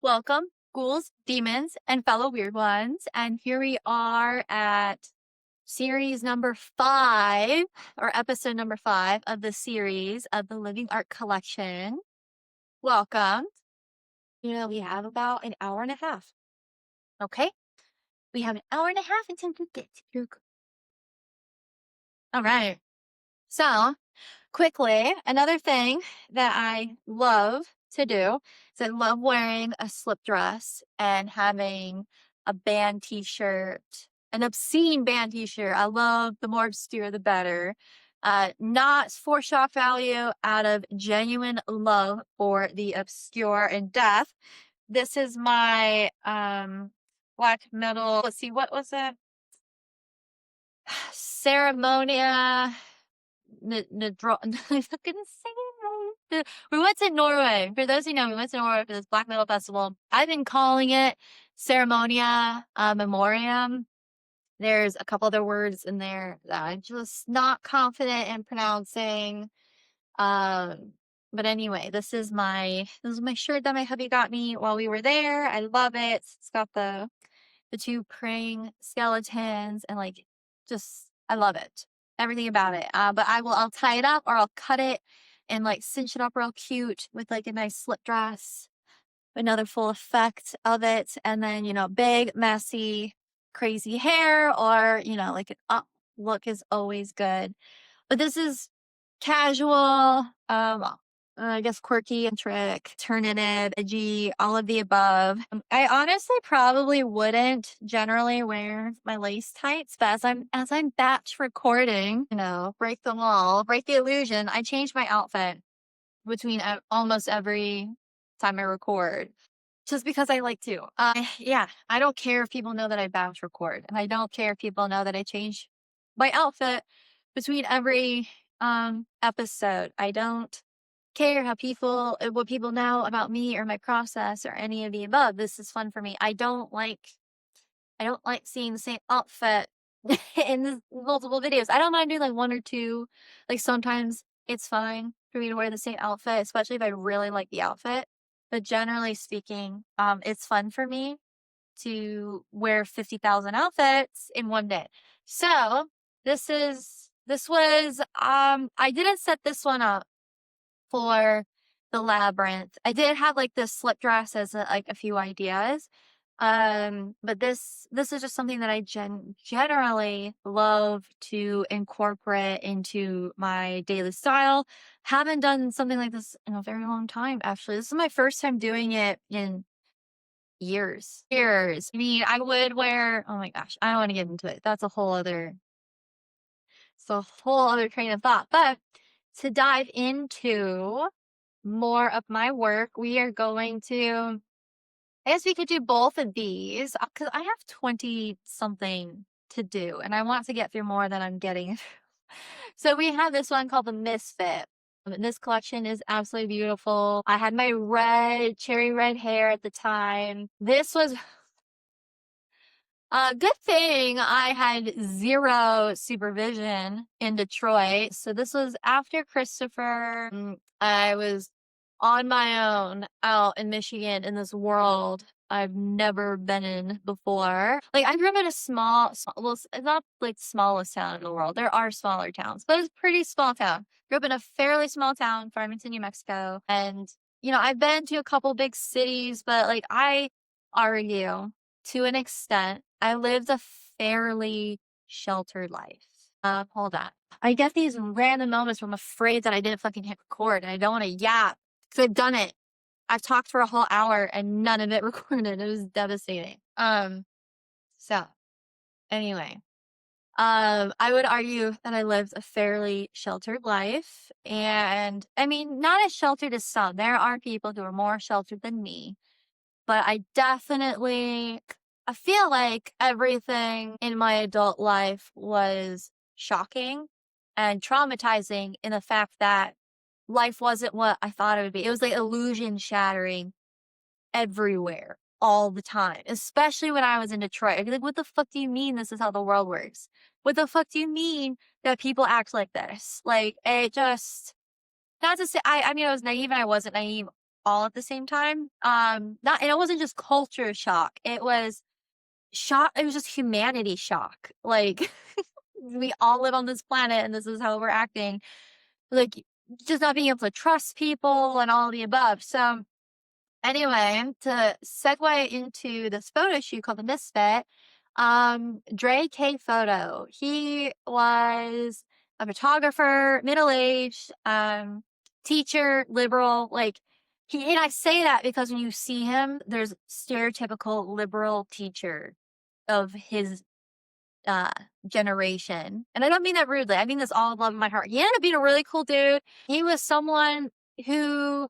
Welcome, ghouls, demons, and fellow weird ones. And here we are at series number 5, or episode number 5 of the series of the Living Art Collection. Welcome. We have about an hour and a half. Okay? We have an hour and a half until we get to your. All right. So, quickly, another thing that I love to do is I love wearing a slip dress and having a band t-shirt, an obscene band t-shirt. I love the more obscure, the better. Not for shock value, out of genuine love for the obscure and death. This is my black metal. Let's see, what was it? Ceremonia. I fucking say it. We went to Norway. For those who know, we went to Norway for this black metal festival. I've been calling it Ceremonia Memoriam. There's a couple other words in there that I'm just not confident in pronouncing. But anyway, this is my shirt that my hubby got me while we were there. I love it. It's got the 2 praying skeletons and just I love it. Everything about it. But I'll tie it up or I'll cut it and cinch it up real cute with a nice slip dress. Another full effect of it. And then, big, messy, crazy hair or, an up look is always good. But this is casual, I guess quirky, eccentric, alternative, edgy, all of the above. I honestly probably wouldn't generally wear my lace tights, but as I'm batch recording, break the wall, break the illusion. I change my outfit between almost every time I record, just because I like to. Yeah, I don't care if people know that I batch record, and I don't care if people know that I change my outfit between every episode. I don't care what people know about me or my process or any of the above. This is fun for me. I don't like seeing the same outfit in multiple videos. I don't mind doing one or two. Sometimes it's fine for me to wear the same outfit, especially if I really like the outfit. But generally speaking, it's fun for me to wear 50,000 outfits in one day. So this was I didn't set this one up for the labyrinth. I did have this slip dress as a few ideas. But this is just something that I generally love to incorporate into my daily style. Haven't done something like this in a very long time, actually. This is my first time doing it in years. Years. I mean, I would wear, oh my gosh, I don't want to get into it. That's a whole other train of thought. But to dive into more of my work, we are going to, I guess we could do both of these because I have 20 something to do and I want to get through more than I'm getting. So we have this one called the Misfit. This collection is absolutely beautiful. I had my cherry red hair at the time. This was a good thing I had zero supervision in Detroit. So this was after Christopher. I was on my own out in Michigan in this world I've never been in before. I grew up in a well, it's not the smallest town in the world. There are smaller towns, but it's a pretty small town. Grew up in a fairly small town, Farmington, New Mexico. And, I've been to a couple big cities, but I argue to an extent, I lived a fairly sheltered life. Hold on. I get these random moments where I'm afraid that I didn't fucking hit record and I don't want to yap because I've done it. I've talked for a whole hour and none of it recorded. It was devastating. So anyway, I would argue that I lived a fairly sheltered life. And I mean, not as sheltered as some. There are people who are more sheltered than me. But I feel like everything in my adult life was shocking and traumatizing in the fact that life wasn't what I thought it would be. It was illusion shattering everywhere all the time, especially when I was in Detroit. I'd be what the fuck do you mean this is how the world works? What the fuck do you mean that people act like this? It just, not to say, I mean, I was naive and I wasn't naive all at the same time. Not, and it wasn't just culture shock. It was shock. It was just humanity shock. Like we all live on this planet and this is how we're acting. Like just not being able to trust people and all the above. So anyway, to segue into this photo shoot called the Misfit, Dre K Photo. He was a photographer, middle-aged, teacher, liberal, like and I say that because when you see him, there's stereotypical liberal teacher of his uh generation. And I don't mean that rudely. I mean this all with love in my heart. He ended up being a really cool dude. He was someone who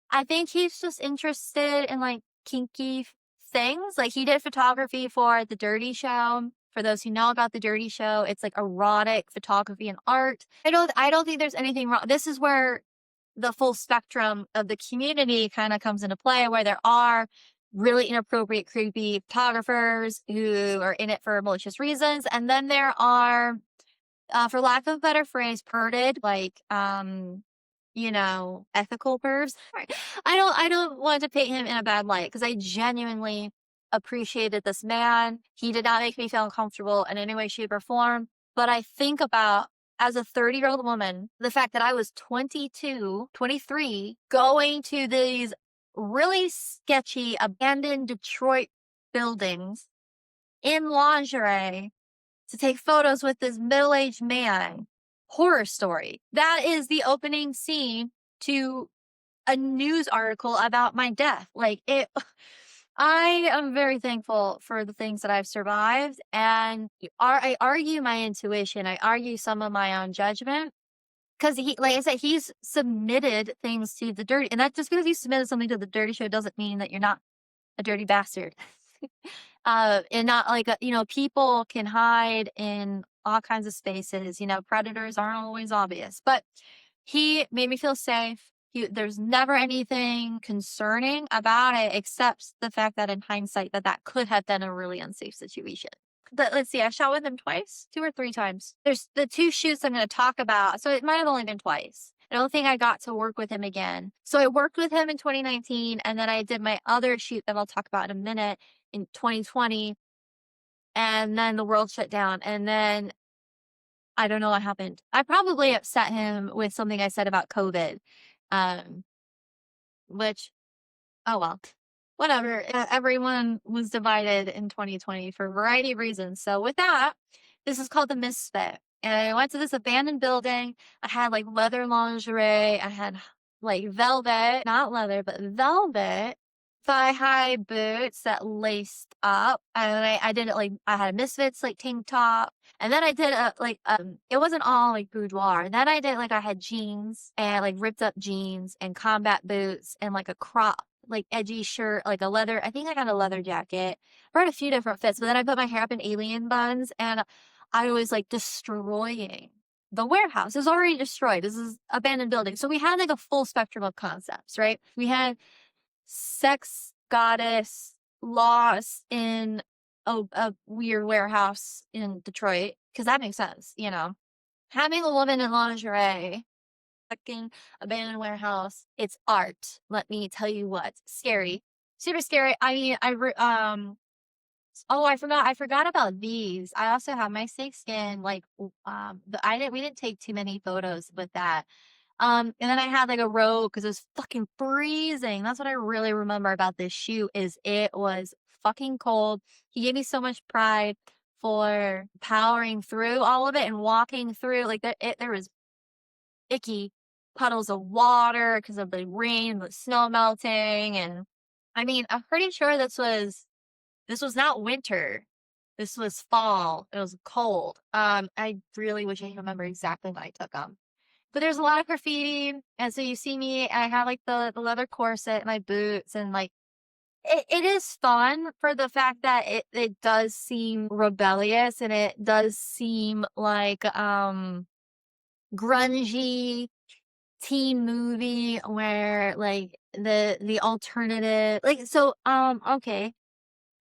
I think he's just interested in like kinky things. Like he did photography for the Dirty Show. For those who know about the Dirty Show, it's like erotic photography and art. I don't think there's anything wrong. This is where the full spectrum of the community kind of comes into play, where there are really inappropriate, creepy photographers who are in it for malicious reasons. And then there are, for lack of a better phrase, perverted, like, ethical pervs. Right. I don't want to paint him in a bad light because I genuinely appreciated this man. He did not make me feel uncomfortable in any way, shape, or form. But I think about, as a 30-year-old woman, the fact that I was 22, 23, going to these really sketchy, abandoned Detroit buildings in lingerie to take photos with this middle-aged man. Horror story. That is the opening scene to a news article about my death. Like it, I am very thankful for the things that I've survived. And I argue my intuition. I argue some of my own judgment. Because like I said, he's submitted things to the dirty. And that just because you submitted something to the Dirty Show doesn't mean that you're not a dirty bastard. And not like, people can hide in all kinds of spaces. Predators aren't always obvious, but he made me feel safe. There's never anything concerning about it, except the fact that in hindsight, that could have been a really unsafe situation. But let's see, I shot with him twice, 2 or 3 times. There's the 2 shoots I'm going to talk about. So it might have only been twice. I don't think I got to work with him again. So I worked with him in 2019, and then I did my other shoot that I'll talk about in a minute in 2020. And then the world shut down. And then I don't know what happened. I probably upset him with something I said about COVID. Um, which, oh well, whatever. Everyone was divided in 2020 for a variety of reasons. So with that, this is called the Misfit. And I went to this abandoned building. I had like leather lingerie. I had like velvet, not leather, but velvet thigh-high boots that laced up. And I did it like, I had a Misfits like tank top. And then I did it wasn't all like boudoir. And then I did like, I had jeans and like ripped up jeans and combat boots and like a crop, like edgy shirt, like a leather. I think I got a leather jacket. I had a few different fits, but then I put my hair up in alien buns and I was like destroying the warehouse. It was already destroyed. This is abandoned building. So we had like a full spectrum of concepts, right? We had sex goddess lost in a weird warehouse in Detroit, because that makes sense, having a woman in lingerie, fucking abandoned warehouse, it's art. Let me tell you what, scary, super scary. I mean, oh, I forgot about these. I also have my snake skin, like, we didn't take too many photos with that. And then I had like a robe because it was fucking freezing. That's what I really remember about this shoot is it was fucking cold. He gave me so much pride for powering through all of it and walking through. Like there was icky puddles of water because of the rain, the snow melting, and I mean, I'm pretty sure this was not winter. This was fall. It was cold. I really wish I could remember exactly when I took them. But there's a lot of graffiti, and so you see me, I have like the leather corset, my boots, and like it is fun for the fact that it does seem rebellious and it does seem like grungy teen movie where like the alternative, like, so okay.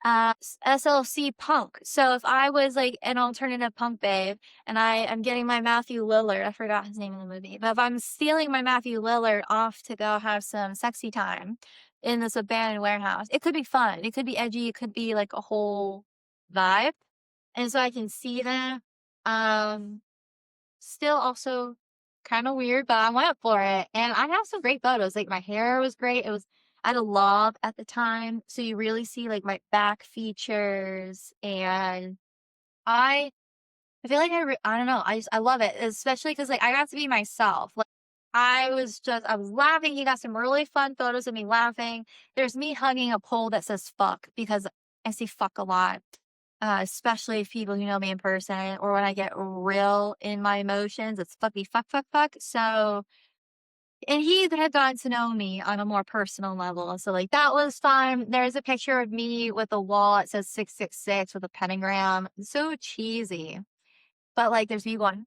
SLC punk. So if I was like an alternative punk babe and I am getting my Matthew Lillard, I forgot his name in the movie, but if I'm stealing my Matthew Lillard off to go have some sexy time in this abandoned warehouse, it could be fun. It could be edgy. It could be like a whole vibe. And so I can see that. Um, Still also kind of weird, but I went for it. And I have some great photos. Like my hair was great. I had a lob at the time. So you really see like my back features. And I, I feel like I don't know. I love it, especially because like I got to be myself. Like I was laughing. He got some really fun photos of me laughing. There's me hugging a pole that says fuck because I see fuck a lot, especially if people who know me in person or when I get real in my emotions, it's fucky fuck fuck fuck. So, and he had gotten to know me on a more personal level. So like that was fun. There's a picture of me with a wall. It says 666 with a pentagram. So cheesy. But like there's me going,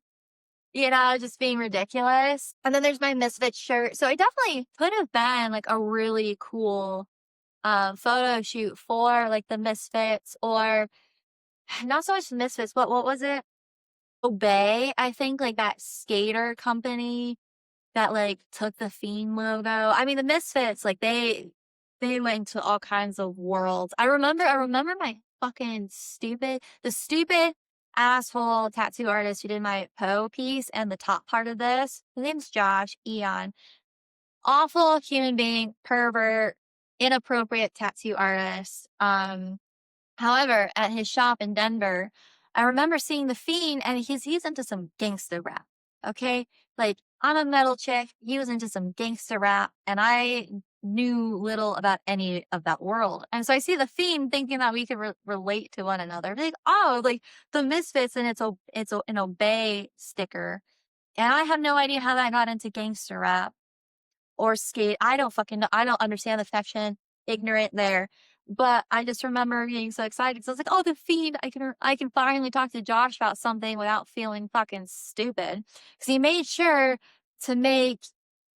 just being ridiculous. And then there's my Misfit shirt. So it definitely could have been like a really cool photo shoot for like the Misfits or not so much the Misfits, but what was it? Obey, I think, like that skater company that like took the Fiend logo. I mean, the Misfits, like they went to all kinds of worlds. I remember my the stupid asshole tattoo artist who did my Poe piece and the top part of this. His name's Josh Eon. Awful human being, pervert, inappropriate tattoo artist. However, at his shop in Denver, I remember seeing the Fiend and he's into some gangster rap. Okay. Like I'm a metal chick. He was into some gangster rap and I knew little about any of that world. And so I see the Fiend thinking that we could relate to one another. Like, oh, like the Misfits and it's an Obey sticker. And I have no idea how that got into gangster rap or skate. I don't fucking know. I don't understand the fashion. Ignorant there. But I just remember being so excited because I was like, "Oh, the Fiend! I can finally talk to Josh about something without feeling fucking stupid." Because he made sure to make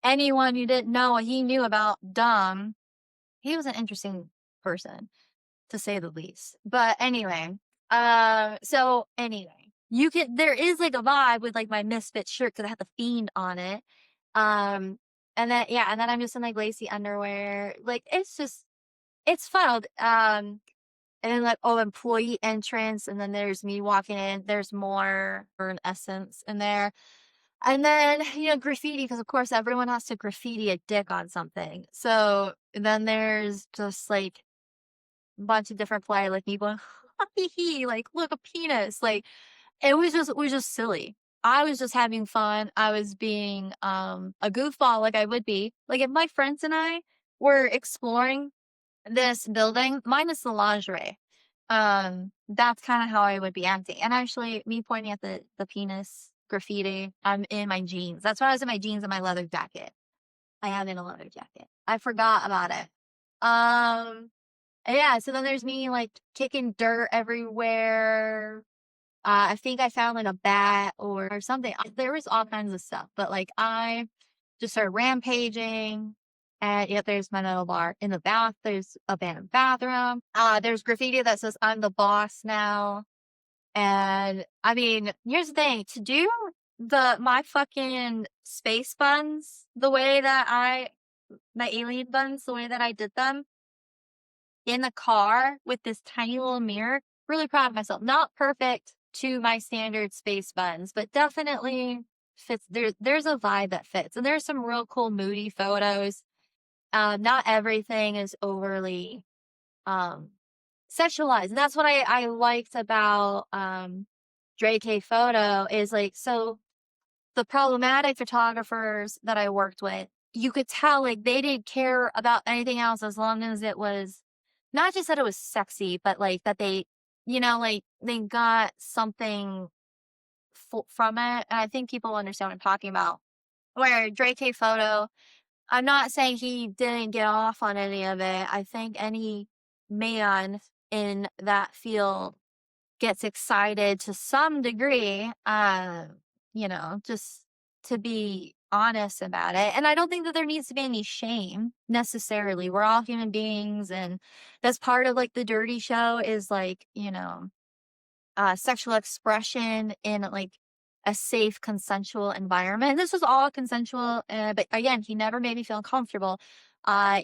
anyone who didn't know what he knew about dumb. He was an interesting person, to say the least. But anyway, so anyway, there is like a vibe with like my Misfit shirt because I had the Fiend on it. Um, and then yeah, and then I'm just in like lacy underwear. Like it's fun. And then like employee entrance, and then there's me walking in. There's more for an essence in there. And then, graffiti, because of course everyone has to graffiti a dick on something. So then there's just like a bunch of different play, like me going, hee hee, like look a penis. Like it was just silly. I was just having fun. I was being a goofball like I would be. Like if my friends and I were exploring this building, minus the lingerie, that's kind of how I would be acting. And actually me pointing at the penis graffiti, I'm in my jeans. That's why I was in my jeans and my leather jacket. I am in a leather jacket. I forgot about it. Um yeah, so then there's me like kicking dirt everywhere. I think I found like a bat or something. There was all kinds of stuff, but like I just started rampaging. And yet there's my metal bar in the bath. There's a abandoned bathroom. There's graffiti that says I'm the boss now. And I mean, here's the thing: to do my fucking space buns the way that my alien buns the way that I did them in the car with this tiny little mirror. Really proud of myself. Not perfect to my standard space buns, but definitely fits. There's a vibe that fits, and there's some real cool moody photos. Not everything is overly um sexualized, and that's what I liked about Dre K Photo is like so the problematic photographers that I worked with, you could tell like they didn't care about anything else as long as it was not just that it was sexy, but like that they, like they got something from it. And I think people understand what I'm talking about. Where Drake K Photo, I'm not saying he didn't get off on any of it. I think any man in that field gets excited to some degree. Just to be honest about it. And I don't think that there needs to be any shame necessarily. We're all human beings, and that's part of like the dirty show is like, sexual expression in like a safe, consensual environment. This was all consensual, but again, he never made me feel uncomfortable.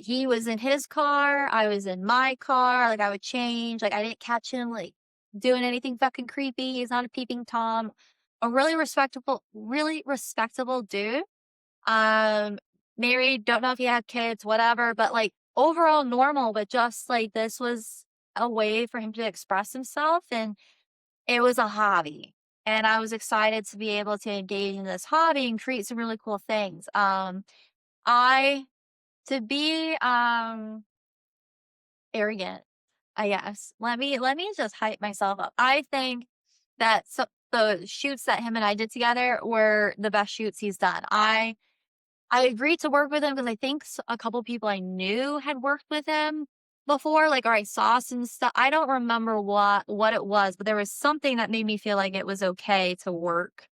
He was in his car, I was in my car. Like I would change, like I didn't catch him like doing anything fucking creepy. He's not a peeping tom. A really respectable dude. Um, Married, don't know if he had kids, whatever, but like overall normal. But just like this was a way for him to express himself, and it was a hobby, and I was excited to be able to engage in this hobby and create some really cool things. I to be arrogant, I guess. Let me just hype myself up. I think that the shoots that him and I did together were the best shoots he's done. I agreed to work with him because I think a couple people I knew had worked with him before, like, or I saw some stuff. I don't remember what it was, but there was something that made me feel like it was okay to work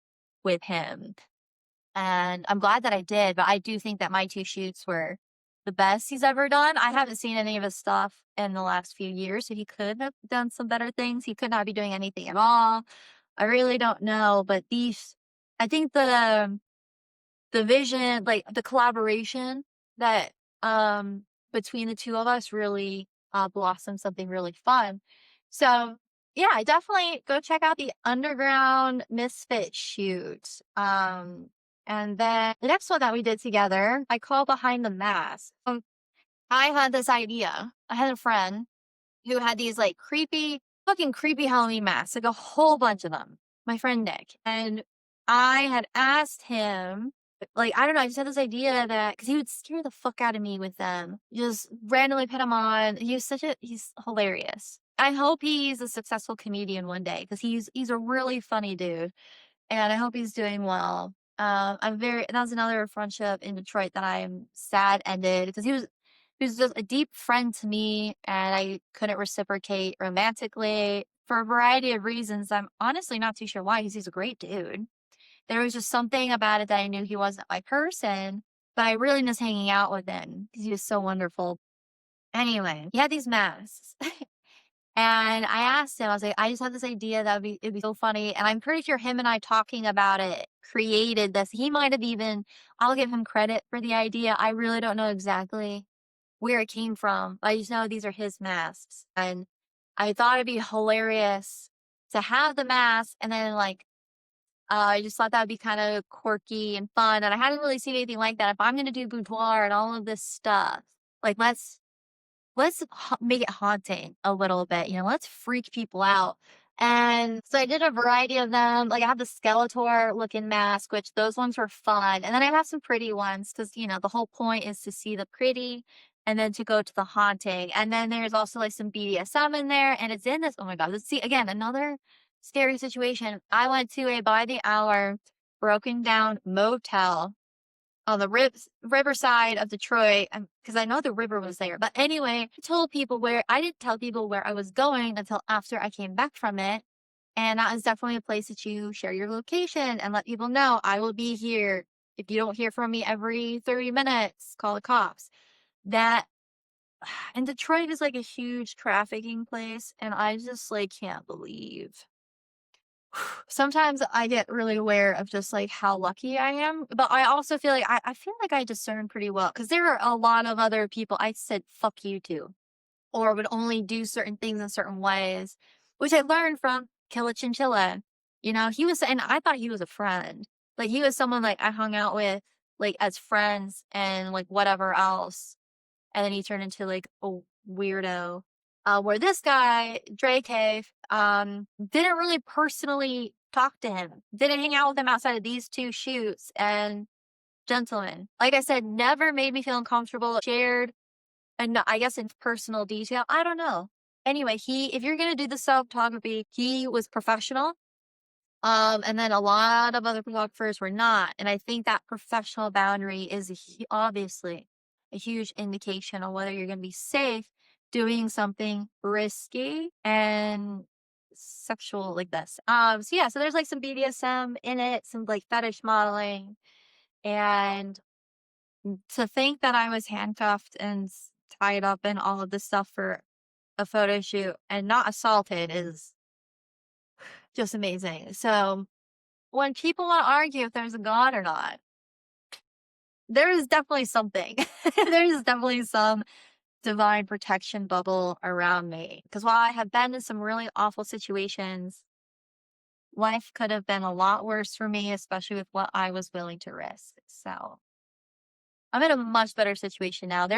with him. And I'm glad that I did, but I do think that my 2 shoots were the best he's ever done. I haven't seen any of his stuff in the last few years, so he could have done some better things. He could not be doing anything at all. I really don't know, but I think the vision, like the collaboration that between the two of us really blossomed something really fun. So yeah, definitely go check out the Underground Misfit shoot. And then the next one that we did together, I call Behind the Mask. I had this idea. I had a friend who had these like fucking creepy Halloween masks, like a whole bunch of them. My friend Nick. And I had asked him, like, I don't know, I just had this idea that because he would scare the fuck out of me with them, just randomly put them on. He's hilarious. I hope he's a successful comedian one day because he's a really funny dude, and I hope he's doing well. That was another friendship in Detroit that I'm sad ended because he was just a deep friend to me, and I couldn't reciprocate romantically for a variety of reasons. I'm honestly not too sure why, because he's a great dude. There was just something about it that I knew he wasn't my person, but I really miss hanging out with him because he was so wonderful. Anyway, he had these masks. And I asked him, I was like, I just had this idea that it'd be so funny. And I'm pretty sure him and I talking about it created this. He might have even, I'll give him credit for the idea. I really don't know exactly where it came from. I just know these are his masks. And I thought it'd be hilarious to have the mask, and then like I just thought that would be kind of quirky and fun. And I hadn't really seen anything like that. If I'm gonna do boudoir and all of this stuff, like let's make it haunting a little bit, let's freak people out. And so I did a variety of them. Like I have the Skeletor looking mask, which those ones were fun. And then I have some pretty ones because, the whole point is to see the pretty and then to go to the haunting. And then there's also like some BDSM in there, and it's in this. Oh my God. Let's see again, another scary situation. I went to a by the hour broken down motel on the riverside of Detroit, because I know the river was there. But anyway, I didn't tell people where I was going until after I came back from it. And that is definitely a place that you share your location and let people know I will be here. If you don't hear from me every 30 minutes, call the cops. That and Detroit is like a huge trafficking place, and I just like can't believe sometimes I get really aware of just like how lucky I am, but I also feel like I feel like I discern pretty well because there are a lot of other people I said fuck you to, or would only do certain things in certain ways, which I learned from Killa Chinchilla. And I thought he was a friend. Like he was someone like I hung out with like as friends and like whatever else, and then he turned into like a weirdo. Where this guy, Drake, didn't really personally talk to him, didn't hang out with him outside of these 2 shoots, and gentlemen, like I said, never made me feel uncomfortable, shared, and I guess in personal detail, I don't know. Anyway, if you're gonna do the photography, he was professional. And then a lot of other photographers were not. And I think that professional boundary is obviously a huge indication on whether you're going to be safe doing something risky and sexual like this. So yeah, so there's like some BDSM in it, some like fetish modeling, and to think that I was handcuffed and tied up and all of this stuff for a photo shoot and not assaulted is just amazing. So when people want to argue if there's a God or not, there is definitely something. There's definitely some divine protection bubble around me. Because while I have been in some really awful situations, life could have been a lot worse for me, especially with what I was willing to risk. So I'm in a much better situation now.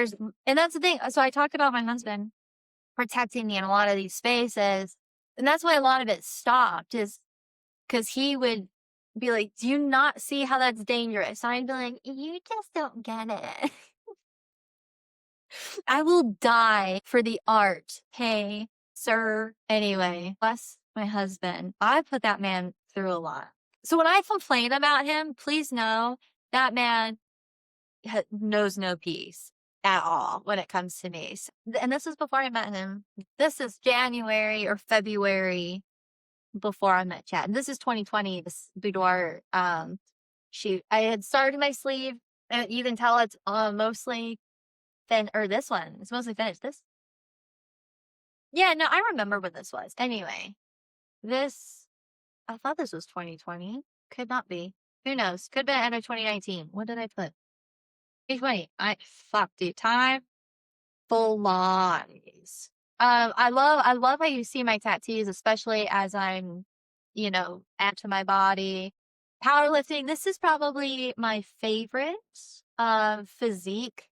And that's the thing. So I talked about my husband protecting me in a lot of these spaces. And that's why a lot of it stopped, is because he would be like, "Do you not see how that's dangerous?" And I'd be like, "You just don't get it." I will die for the art. Hey, sir. Anyway, bless my husband. I put that man through a lot. So when I complain about him, please know that man knows no peace at all when it comes to me. And this is before I met him. This is January or February before I met Chad. And this is 2020, this boudoir shoot. I had started my sleeve, and you can tell it's mostly or this one. It's mostly finished. This, yeah, no, I remember what this was. Anyway, this, I thought this was 2020. Could not be. Who knows? Could have been end of 2019. What did I put? 2020. Fuck, dude. Time flies. I love how you see my tattoos, especially as I'm, add to my body. Powerlifting. This is probably my favorite physique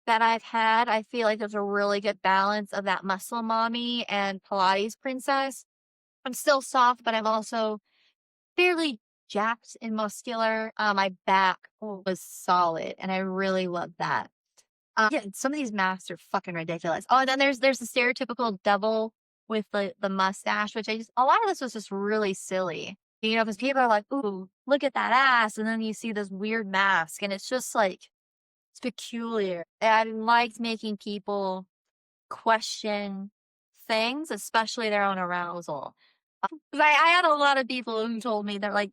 that I've had. I feel like there's a really good balance of that muscle mommy and Pilates princess. I'm still soft, but I'm also fairly jacked and muscular. My back was solid, and I really love that. Yeah, some of these masks are fucking ridiculous. Oh, and then there's the stereotypical devil with the mustache, which a lot of this was just really silly. Because people are like, "Ooh, look at that ass," and then you see this weird mask, and it's just like, it's peculiar. And I liked making people question things, especially their own arousal. 'Cause I had a lot of people who told me they're like,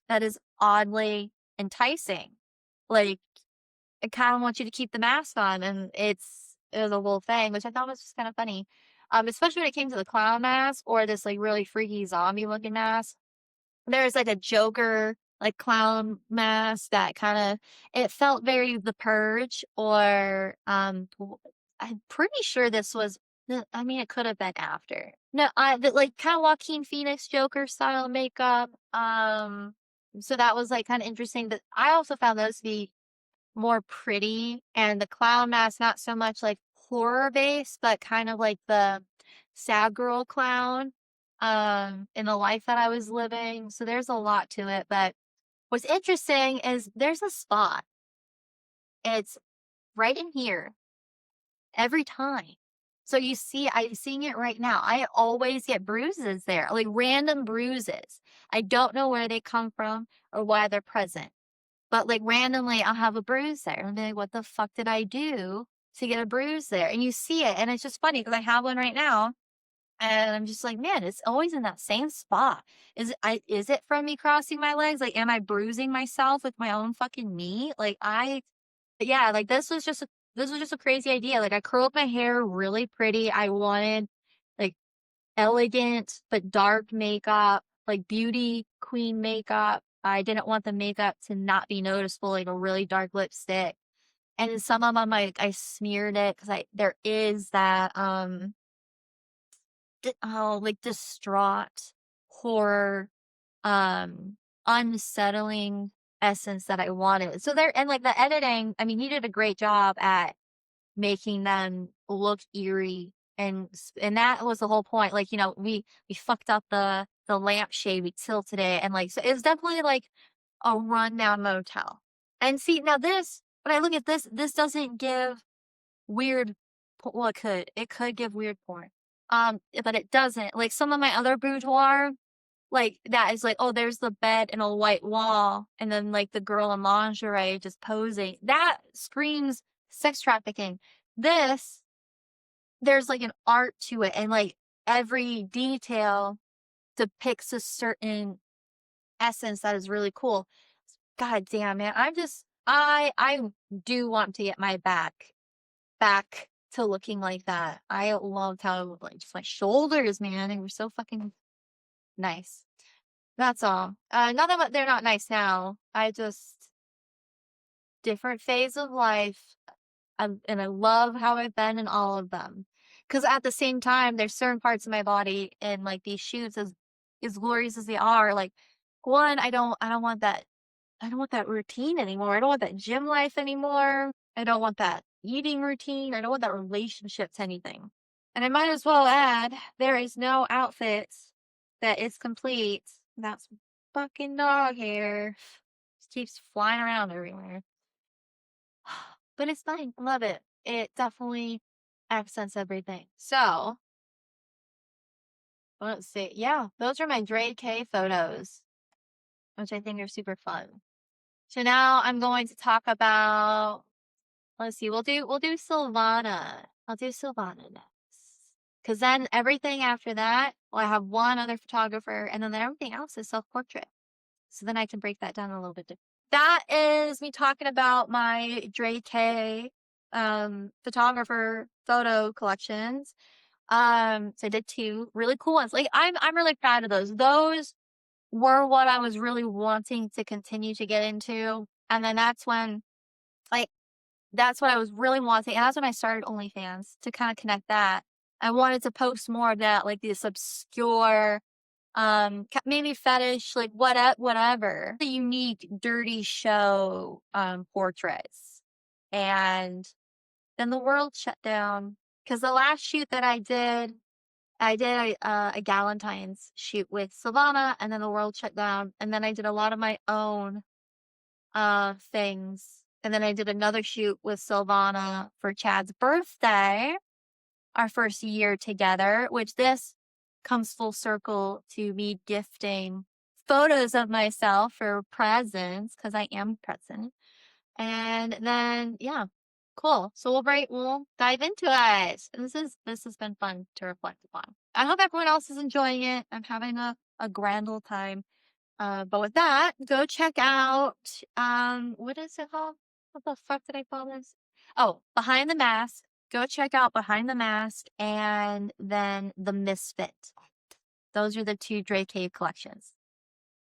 that is oddly enticing. Like, I kind of want you to keep the mask on, and it was a whole thing, which I thought was just kind of funny. Especially when it came to the clown mask or this like really freaky zombie looking mask. There's like a Joker like clown mask that kind of, it felt very The Purge, or I'm pretty sure this was I mean, it could have been after. No, like kind of Joaquin Phoenix Joker style makeup. So that was like kind of interesting. But I also found those to be more pretty, and the clown mask not so much like horror based, but kind of like the sad girl clown in the life that I was living. So there's a lot to it. But what's interesting is there's a spot. It's right in here every time. So I'm seeing it right now. I always get bruises there, like random bruises. I don't know where they come from or why they're present. But like randomly, I'll have a bruise there. And I'll be like, what the fuck did I do to get a bruise there? And you see it. And it's just funny because I have one right now. And I'm just like, man, it's always in that same spot. Is it from me crossing my legs? Like, am I bruising myself with my own fucking knee? Yeah, like this was just a crazy idea. Like I curled my hair really pretty. I wanted like elegant but dark makeup, like beauty queen makeup. I didn't want the makeup to not be noticeable, like a really dark lipstick. And in some of them, I smeared it because there is that like distraught horror, unsettling essence that I wanted. So there, and like the editing, I mean, he did a great job at making them look eerie, and that was the whole point. Like, we fucked up the lampshade, we tilted it, and like, so it's definitely like a rundown motel. And see, now when I look at this doesn't give weird, well, it could give weird porn. But it doesn't. Like some of my other boudoir, like that is like, oh, there's the bed and a white wall, and then like the girl in lingerie just posing. That screams sex trafficking. This, there's like an art to it, and like every detail depicts a certain essence that is really cool. God damn, man. I do want to get my back to looking like that. I loved how, like, just my shoulders, man, they were so fucking nice. That's all. Not that they're not nice now. I just different phase of life. And I love how I've been in all of them. Because at the same time, there's certain parts of my body and like these shoots, as glorious as they are, like one, I don't want that routine anymore. I don't want that gym life anymore. I don't want that eating routine. I don't want that relationship to anything. And I might as well add, there is no outfit that is complete without some fucking dog hair. Just keeps flying around everywhere. But it's fine. I love it. It definitely accents everything. So, let's see. Yeah, those are my Dre K photos, which I think are super fun. So now I'm going to talk about, let's see, we'll do Silvana. I'll do Silvana next. Cause then everything after that, well, I have one other photographer and then everything else is self-portrait. So then I can break that down a little bit different. That is me talking about my Dre K photographer photo collections. So I did 2 really cool ones. Like I'm really proud of those. Those were what I was really wanting to continue to get into. And then that's when, like, that's what I was really wanting. And that's when I started OnlyFans to kind of connect that. I wanted to post more of that, like this obscure, maybe fetish, like whatever. The unique, dirty show, portraits. And then the world shut down. Cause the last shoot that I did a Galentine's shoot with Silvana, and then the world shut down. And then I did a lot of my own things. And then I did another shoot with Silvana for Chad's birthday, our first year together, which this comes full circle to me gifting photos of myself for presents because I am present. And then yeah, cool. So we'll dive into it. And this has been fun to reflect upon. I hope everyone else is enjoying it. I'm having a grand old time. But with that, go check out what is it called? What the fuck did I call this? Oh, Behind the Mask. Go check out Behind the Mask and then the Misfit. Those are the 2 Dre Cave collections.